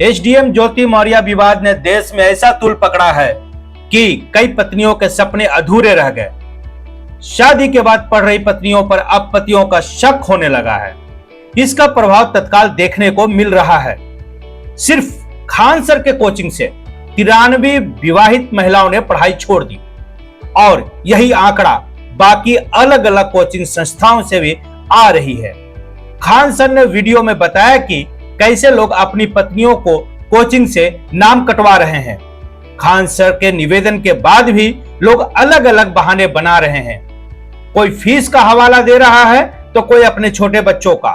SDM ज्योति मौर्य विवाद ने देश में ऐसा तूल पकड़ा है कि कई पत्नियों के सपने अधूरे रह गए। शादी के बाद पढ़ रही पत्नियों पर अब पतियों का शक होने लगा है। इसका प्रभाव तत्काल देखने को मिल रहा है। सिर्फ खान सर के कोचिंग से 93 विवाहित महिलाओं ने पढ़ाई छोड़ दी और यही आंकड़ा बाकी अलग अलग कोचिंग संस्थाओं से भी आ रही है। खान सर ने वीडियो में बताया कि कैसे लोग अपनी पत्नियों को कोचिंग से नाम कटवा रहे हैं। खान सर के निवेदन के बाद भी लोग अलग अलग बहाने बना रहे हैं। कोई फीस का हवाला दे रहा है तो कोई अपने छोटे बच्चों का।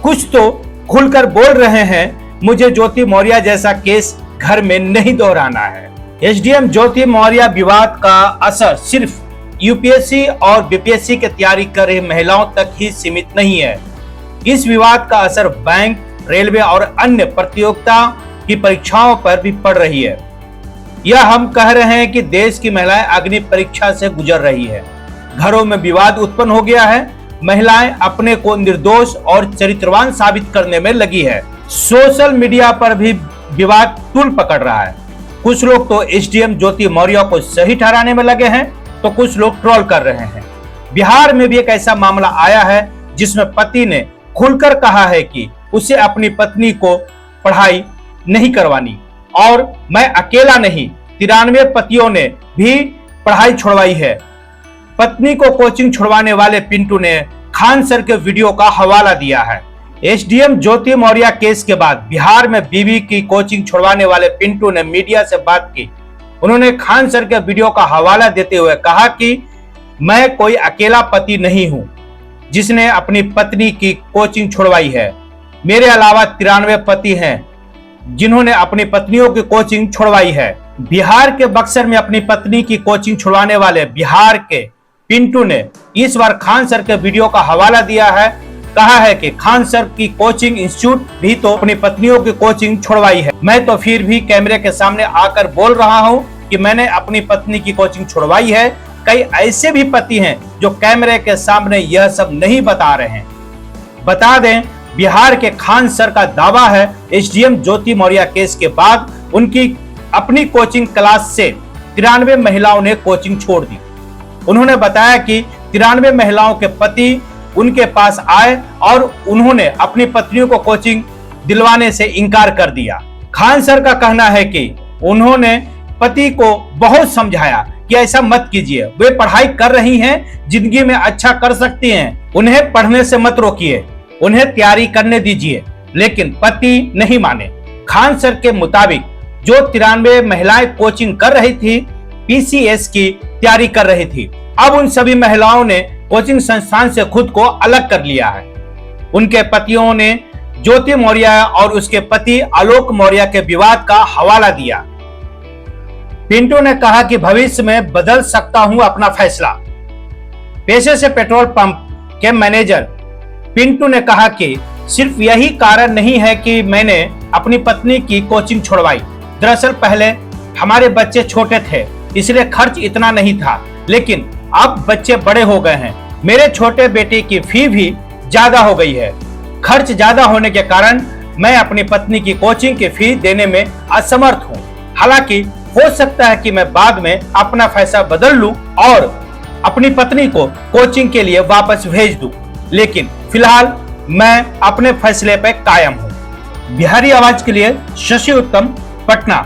कुछ तो खुलकर बोल रहे हैं, मुझे ज्योति मौर्य जैसा केस घर में नहीं दोहराना है। एसडीएम ज्योति मौर्य विवाद का असर सिर्फ यूपीएससी और बीपीएससी की तैयारी कर रही महिलाओं तक ही सीमित नहीं है। इस विवाद का असर बैंक, रेलवे और अन्य प्रतियोगिता की परीक्षाओं पर भी पड़ रही है। यह हम कह रहे हैं कि देश की महिलाएं अग्नि परीक्षा से गुजर रही है। घरों में विवाद उत्पन्न हो गया है। महिलाएं अपने को निर्दोष और चरित्रवान साबित करने में लगी है। सोशल मीडिया पर भी विवाद तूल पकड़ रहा है। कुछ लोग तो एसडीएम ज्योति मौर्य को सही ठहराने में लगे हैं तो कुछ लोग ट्रोल कर रहे हैं। बिहार में भी एक ऐसा मामला आया है जिसमें पति ने खुलकर कहा है कि उसे अपनी पत्नी को पढ़ाई नहीं करवानी और मैं अकेला नहीं, 93 पतियों ने भी पढ़ाई छुड़वाई है। पत्नी को कोचिंग छुड़वाने वाले पिंटू ने खान सर के वीडियो का हवाला दिया है। एसडीएम ज्योति मौर्य केस के बाद बिहार में बीवी की कोचिंग छुड़वाने वाले पिंटू ने मीडिया से बात की। उन्होंने खान सर के वीडियो का हवाला देते हुए कहा कि मैं कोई अकेला पति नहीं हूं जिसने अपनी पत्नी की कोचिंग छुड़वाई है। मेरे अलावा 93 पति हैं जिन्होंने अपनी पत्नियों की कोचिंग छुड़वाई है। बिहार के बक्सर में अपनी पत्नी की कोचिंग छुड़वाने वाले बिहार के पिंटू ने इस बार खान सर के वीडियो का हवाला दिया है। कहा है कि खान सर की कोचिंग इंस्टीट्यूट भी तो अपनी पत्नियों की कोचिंग छुड़वाई है। मैं तो फिर भी कैमरे के सामने आकर बोल रहा हूं कि मैंने अपनी पत्नी की कोचिंग छुड़वाई है। कई ऐसे भी पति हैं जो कैमरे के सामने यह सब नहीं बता रहे हैं। बता दें, बिहार के खान सर का दावा है एसडीएम ज्योति मौर्य केस के बाद उनकी अपनी कोचिंग क्लास से 93 महिलाओं ने कोचिंग छोड़ दी। उन्होंने बताया कि 93 महिलाओं के पति उनके पास आए और उन्होंने अपनी पत्नियों को कोचिंग दिलवाने से इनकार कर दिया। खान सर का कहना है कि उन्होंने पति को बहुत समझाया कि ऐसा मत कीजिए, वे पढ़ाई कर रही हैं, जिंदगी में अच्छा कर सकती हैं, उन्हें पढ़ने से मत रोकिए, उन्हें तैयारी करने दीजिए। लेकिन पति नहीं माने। खान सर के मुताबिक जो 93 महिलाएं कोचिंग कर रही थी, पीसीएस की तैयारी कर रही थी, अब उन सभी महिलाओं ने कोचिंग संस्थान से खुद को अलग कर लिया है। उनके पतियों ने ज्योति मौर्य और उसके पति आलोक मौर्य के विवाद का हवाला दिया। पिंटू ने कहा कि भविष्य में बदल सकता हूं अपना फैसला। पेशे से पेट्रोल पंप के मैनेजर पिंटू ने कहा कि सिर्फ यही कारण नहीं है कि मैंने अपनी पत्नी की कोचिंग छुड़वाई। दरअसल पहले हमारे बच्चे छोटे थे इसलिए खर्च इतना नहीं था, लेकिन अब बच्चे बड़े हो गए हैं। मेरे छोटे बेटे की फी भी ज्यादा हो गई है। खर्च ज्यादा होने के कारण मैं अपनी पत्नी की कोचिंग की फी देने में असमर्थ हूँ। हालांकि हो सकता है कि मैं बाद में अपना फैसला बदल लूं और अपनी पत्नी को कोचिंग के लिए वापस भेज दूं, लेकिन फिलहाल मैं अपने फैसले पर कायम हूं। बिहारी आवाज के लिए शशि उत्तम, पटना।